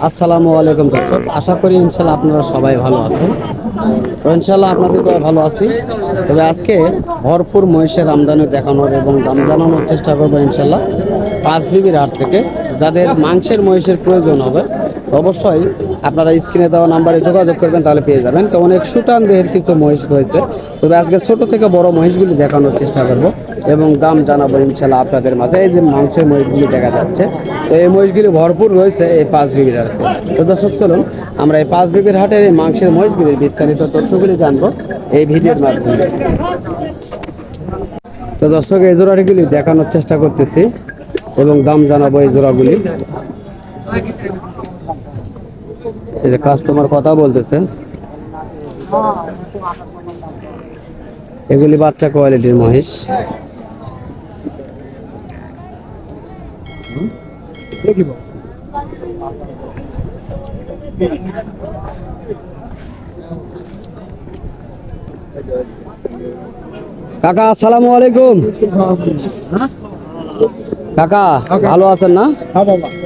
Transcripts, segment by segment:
আসসালামু আলাইকুম দর্শক, আশা করি ইনশাল্লাহ আপনারা সবাই ভালো আছেন। তো ইনশাল্লাহ আপনাদের ভালো আছি। তবে আজকে ভরপুর মহিষের আমদানি দেখানোর এবং দাম জানানোর চেষ্টা করবো ইনশাল্লাহ পাঁচ বিবির হাট থেকে। যাদের মাংসের মহিষের প্রয়োজন হবে অবশ্যই আপনারা স্ক্রিনে দেওয়া নাম্বারে যোগাযোগ করবেন, তাহলে পেয়ে যাবেন। তো অনেক সুটান দেহের কিছু মহিষ রয়েছে, তবে আজকে ছোট থেকে বড় মহিষগুলি দেখানোর চেষ্টা করব এবং দাম জানাবো ইনশাল্লাহ আপনাদের মাঝে। এই যে মাংসের মহিষগুলি দেখা যাচ্ছে, তো এই মহিষগুলি ভরপুর রয়েছে এই পাঁচ বিবির হাটে। তো দর্শক চলুন আমরা এই পাঁচ বিবির হাটের এই মাংসের মহিষগুলির বিস্তারিত তথ্যগুলি জানবো এই ভিডিওর মাধ্যমে। তো দর্শক এই জোড়াটিগুলি দেখানোর চেষ্টা করতেছি এবং দাম জানাবো এই জোড়াগুলি। এই যে কাস্টমার কথা বলতেছে, এগুলি বাচ্চা কোয়ালিটির মহিষ। কাকা আসসালামু আলাইকুম। কাকা ভালো আছেন না?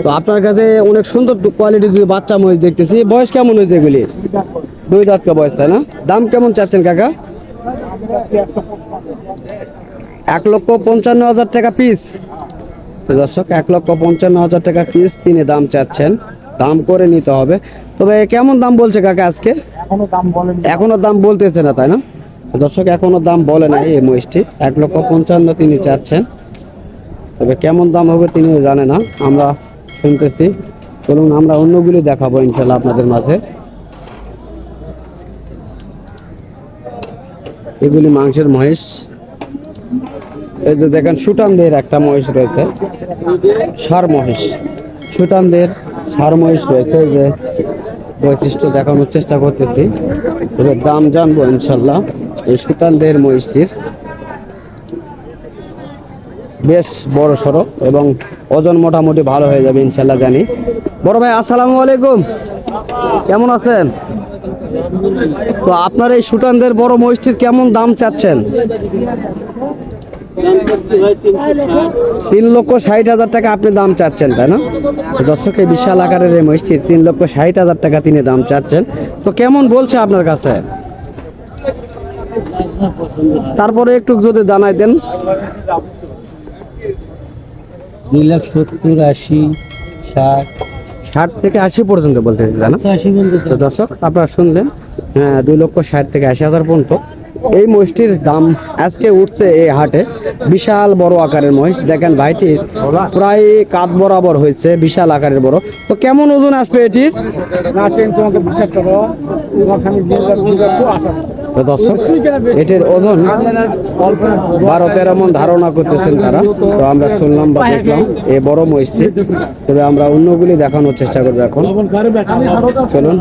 তো আপনার কাছে অনেক সুন্দর কোয়ালিটির বাচ্চা মহিষ দেখতেছি, বয়স কেমন হয়েছে এগুলি? দুই দাঁত বয়স, তাই না? দাম কেমন চাচ্ছেন কাকা? 1,55,000 টাকা পিস। তো দর্শক 1,55,000 টাকা পিস তিনি দাম চাচ্ছেন, দাম করে নিতে হবে। তবে কেমন দাম বলছে কাকা আজকে? এখনো দাম বলতেছে না, তাই না? দর্শক এখনো দাম বলে নাই এই মহিষটি। 1,55,000 তিনি চাচ্ছেন, তবে কেমন দাম হবে তিনি জানে না, আমরা শুনতেছি। চলুন আমরা অন্যগুলি দেখাবো ইনশাল্লাহ আপনাদের মাঝে। এগুলি মাংসের মহিষ। এই যে দেখেন সুটানদের একটা মহিষ রয়েছে, ষাঁড় মহিষ। সুটানদের ষাঁড় মহিষ রয়েছে, যে বৈশিষ্ট্য দেখানোর চেষ্টা করতেছি। এবার দাম জানবো ইনশাল্লাহ এই সুটানদের মহিষটির। বেশ বড় সড়ো এবং ওজন মোটামুটি ভালো হয়ে যাবে ইনশাল্লাহ জানি। বড় ভাই আসসালামু আলাইকুম, কেমন আছেন? তো আপনার এই সুটানদের বড় মহিষটির কেমন দাম চাচ্ছেন? 3,60,000 টাকা আপনি দাম চাচ্ছেন, তাই না? দর্শক এই বিশাল আকারের এই মহিষটির 3,60,000 টাকা তিনি দাম চাচ্ছেন। তো কেমন বলছে আপনার কাছে? তারপরে একটু যদি জানাই দেন। 2,70,000, 80, 60, 60 থেকে 80 পর্যন্ত বলতেছি, জানা? তো দর্শক আপনারা শুনলেন, 2,60,000 থেকে 80,000 পর্যন্ত এই মহিষটির দাম আজকে উঠছে এই হাটে। বিশাল বড় আকারের মহিষ, দেখেন ভাইটির প্রায় কাঁধ বরাবর হয়েছে, বিশাল আকারের বড়। তো কেমন ওজন আসবে এটির? তো দর্শক এটির ওজন 12-13 মণ ধারণা করতেছেন তারা। তো আমরা শুনলাম বা দেখলাম এই বড় মহিষটি। তবে আমরা অন্যগুলি দেখানোর চেষ্টা করবো এখন। চলুন,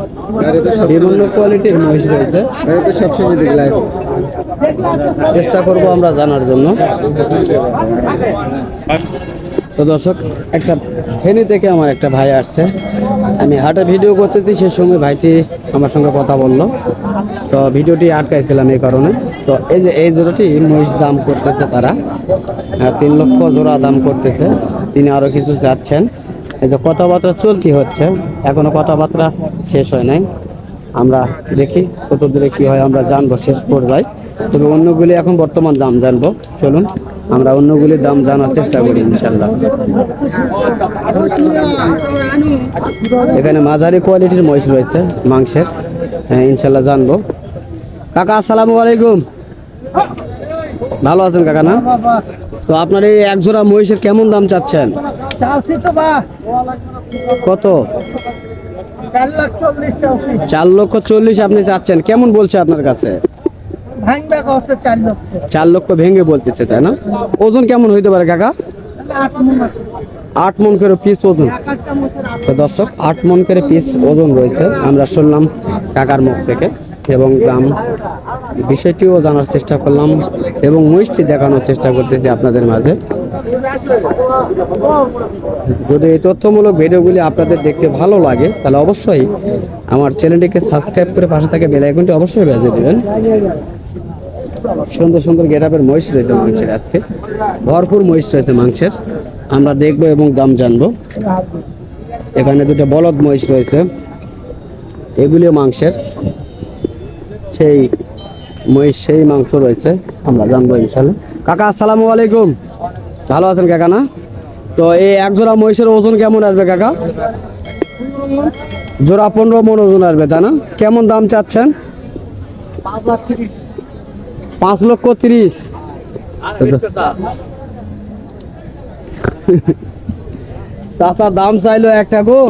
বিভিন্ন কোয়ালিটির মহিষ রয়েছে, চেষ্টা করব আমরা জানার জন্য। তো দর্শক একটা ফেনী থেকে আমার একটা ভাই আসছে, আমি হাটে ভিডিও করতেছি, সে সময় ভাইটি আমার সঙ্গে কথা বললো, তো ভিডিওটি আটকাইছিলাম এই কারণে। তো এই যে এই জোড়াটি মহিষ দাম করতেছে তারা 3 লক্ষ জোড়া দাম করতেছে, তিনি আরো কিছু চাচ্ছেন। এই যে কথাবার্তা চলতি হচ্ছে, এখনো কথাবার্তা শেষ হয় নাই। আমরা দেখি কত দূরে কি হয়, আমরা জানবো শেষ পর্যায়ে। তবে অন্যগুলি এখন বর্তমান দাম জানবো। চলুন আমরা অন্যগুলির দাম জানার চেষ্টা করি ইনশাল্লাহ। এখানে মাঝারি কোয়ালিটির মহিষ রয়েছে মাংসের, ইনশাল্লাহ জানবো। কাকা আসসালামু আলাইকুম, ভালো আছেন কাকা? না, তো আপনার এই এক জোড়া মহিষের কেমন দাম চাচ্ছেন? কত? 4,40,000 আপনি চাচ্ছেন, কেমন বলছে আপনার কাছে? 4 লক্ষ ভেঙে বলতেছে, তাই না? ওজন কেমন হইতে পারে কাকা? 8 মণ করে পিস ওজন। তো দর্শক 8 মণ করে পিস ওজন রয়েছে, আমরা শুনলাম কাকার মুখ থেকে এবং দাম বিষয়টিও জানার চেষ্টা করলাম এবং মহিষটি দেখানোর চেষ্টা করতেছি আপনাদের মাঝে। যদি এই তথ্যমূলক ভিডিওগুলি আপনাদের দেখতে ভালো লাগে তাহলে অবশ্যই আমার চ্যানেলটিকে সাবস্ক্রাইব করে পাশে থাকা বেল আইকনটি অবশ্যই বাজিয়ে দেবেন। সুন্দর সুন্দর গেটআপের মহিষ রয়েছে মাংসের, আজকে ভরপুর মহিষ রয়েছে মাংসের, আমরা দেখবো এবং দাম জানবো। এখানে দুটো বলদ মহিষ রয়েছে, এগুলিও মাংসের, সেই মহিষ সেই মাংস রয়েছে, আমরা জানবো ইনশাল্লাহ। কাকা আসসালামু আলাইকুম, ভালো আছেন কাকা না? তো এই এক জোড়া মহিষের ওজন কেমন আসবে কাকা? জোড়া 15 মণ ওজন আসবে, তাই না? কেমন দাম চাচ্ছেন? 5,30,000। চাচা দাম চাইলো একটা গো।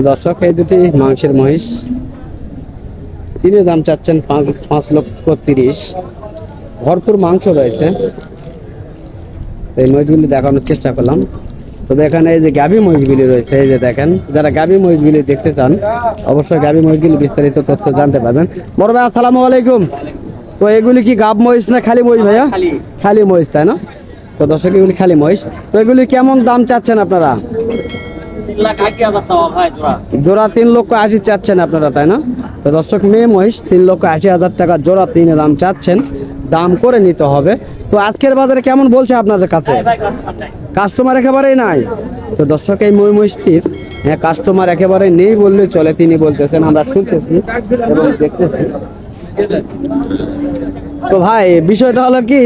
দর্শক, এই দুটি মাংসের মহিষ, তিনি দাম চাচ্ছেন 5,30,000। ভরপুর মাংস রয়েছে, এই মহিষগুলি দেখানোর চেষ্টা করলাম। তবে এখানে এই যে গাভী মহিষগুলি রয়েছে, এই যে দেখেন, যারা গাভী মহিষগুলি দেখতে চান অবশ্যই গাভী মহিষগুলি বিস্তারিত তথ্য জানতে পারবেন। বড় ভাই আসসালামু আলাইকুম। তো এগুলি কি গাব মহিষ না খালি মহিষ ভাইয়া? খালি মহিষ, তাই না? তো দর্শক, এগুলি খালি মহিষ। তো এগুলি কেমন দাম চাচ্ছেন আপনারা? জোড়া 3,80,000 চাচ্ছেন আপনারা, তাই না? তো দর্শক, মেয়ে মহিষ 3,80,000 টাকা জোড়া, তিনে দাম চাচ্ছেন, দাম করে নিতে হবে। তো আজকের বাজারে কেমন বলছে আপনাদের কাছে? কাস্টমার একেবারেই নাই। তো দর্শক, এই মহিষটির কাস্টমার একেবারে নেই বললে চলে, তিনি বলতেছেন, আমরা শুনতেছি এবং দেখতেছি। তো ভাই, বিষয়টা হলো কি,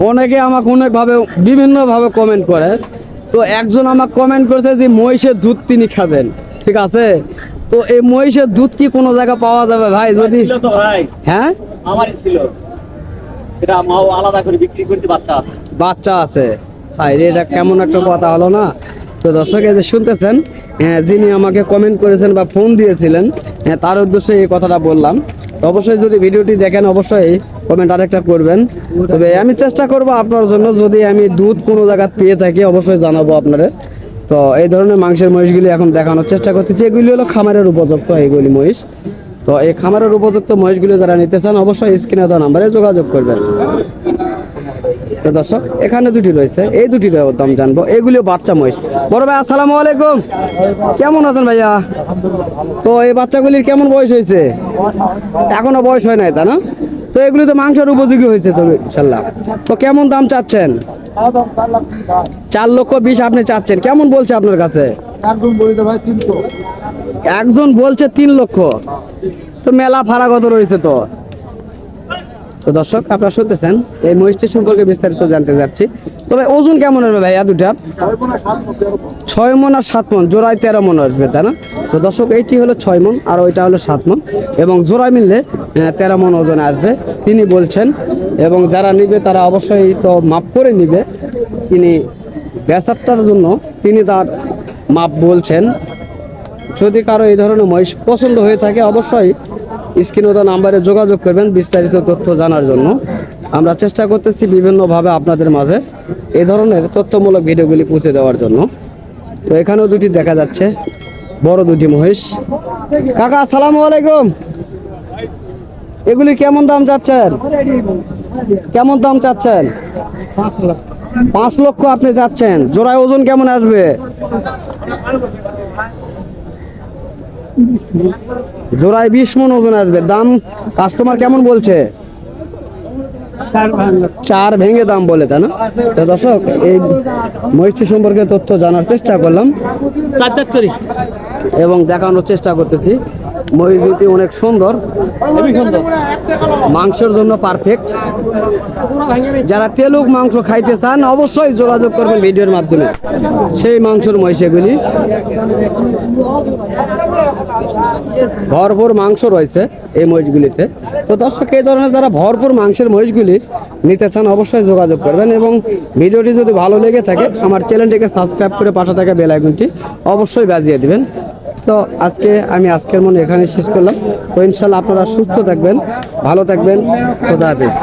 অনেকে আমাকে অনেকভাবে বিভিন্নভাবে কমেন্ট করে। তো একজন আমাকে কমেন্ট করেছে যে মহিষের দুধ তিনি খাবেন, ঠিক আছে? তো এই মহিষের দুধ কি কোনো জায়গা পাওয়া যাবে ভাই? যদি হ্যাঁ, আমারই ছিল, এটা মাও আলাদা করে বিক্রি করতে বাচ্চা আছে ভাই, এটা কেমন একটা কথা হলো না? তো দর্শক, এই যে শুনতেছেন, যিনি আমাকে কমেন্ট করেছেন বা ফোন দিয়েছিলেন, তার উদ্দেশ্যে এই কথাটা বললাম। তো অবশ্যই যদি ভিডিওটি দেখেন অবশ্যই কমেন্ট আরেকটা করবেন। তবে আমি চেষ্টা করব আপনার জন্য, যদি আমি দুধ কোনো জায়গায় পেয়ে থাকি অবশ্যই জানাবো আপনারা। তো এই ধরনের মাংসের মহিষগুলি এখন দেখানোর চেষ্টা করতেছি। এগুলি হলো খামারের উপযুক্ত এইগুলি মহিষ। তো এই খামারের উপযুক্ত মহিষগুলি যারা নিতে চান অবশ্যই স্ক্রিনে দেওয়া নাম্বারে যোগাযোগ করবেন। তো দর্শক, এখানে দুটি রয়েছে, এই দুটির দাম জানবো। এগুলিও বাচ্চা মহিষ। বড় ভাই আসসালামু আলাইকুম, কেমন আছেন ভাইয়া? তো এই বাচ্চাগুলির কেমন বয়স হয়েছে? এখনো বয়স হয় নাই, তা না? তো এগুলি তো মাংসের উপযোগী হয়েছে তো ইনশাল্লাহ। তো কেমন দাম চাচ্ছেন? 4,20,000 আপনি চাচ্ছেন, কেমন বলছে আপনার কাছে? একজন বলছে 3 লক্ষ। তো মেলা ফারাগত রয়েছে। তো দর্শক, আপনারা শুনতেছেন, এই মহিষটি সম্পর্কে বিস্তারিত জানতে যাচ্ছি। তবে ওজন কেমন হবে ভাইয়া দুটা? 6 মণ আর 7 মণ, জোড়ায় 13 মণ আসবে, তাই না? তো দর্শক, এইটি হলো 6 মণ আর ওইটা হলো 7 মণ, এবং জোড়ায় মিললে 13 মণ ওজন আসবে তিনি বলছেন। এবং যারা নিবে তারা অবশ্যই তো মাপ করে নিবে, তিনি বেচারটার জন্য তিনি তার মাপ বলছেন। যদি কারো এই ধরনের মহিষ পছন্দ হয়ে থাকে অবশ্যই স্ক্রিনে দেওয়া নাম্বারে যোগাযোগ করবেন বিস্তারিত তথ্য জানার জন্য। আমরা চেষ্টা করতেছি বিভিন্নভাবে আপনাদের মাঝে এই ধরনের তথ্যমূলক ভিডিওগুলি পৌঁছে দেওয়ার জন্য। তো এখানেও দুটি দেখা যাচ্ছে, বড় দুটি মহিষ। কাকা আসসালামু আলাইকুম, এগুলি কেমন দাম চাচ্ছেন? কেমন দাম চাচ্ছেন? 5 লক্ষ আপনি চাচ্ছেন। জোড়ায় ওজন কেমন আসবে? জোড়ায় 20 মণ ওজন আসবে। দাম কাস্টমার কেমন বলছে? 4 ভেঙে দাম বলে, তাই না? তো দর্শক, এই মহিষটি সম্পর্কে তথ্য জানার চেষ্টা করলাম এবং দেখানোর চেষ্টা করতেছি। মহিষ দুটি অনেক সুন্দর, মাংসের জন্য পারফেক্ট। যারা তেলুক মাংস খাইতে চান অবশ্যই যোগাযোগ করবেন ভিডিওর মাধ্যমে, সেই মাংসের মহিষ এগুলি। ভরপুর মাংস রয়েছে এই মহিষগুলিতে। তো দর্শক, এই ধরনের যারা ভরপুর মাংসের মহিষগুলি নিতে চান অবশ্যই যোগাযোগ করবেন। এবং ভিডিওটি যদি ভালো লেগে থাকে আমার চ্যানেলটিকে সাবস্ক্রাইব করে পাশে থাকা বেল আইকনটি অবশ্যই বাজিয়ে দিবেন। তো আমি আজকের মনে এখানে শেষ করলাম। তো ইনশাল্লাহ আপনারা সুস্থ থাকবেন, ভালো থাকবেন, খোদা হাফেজ।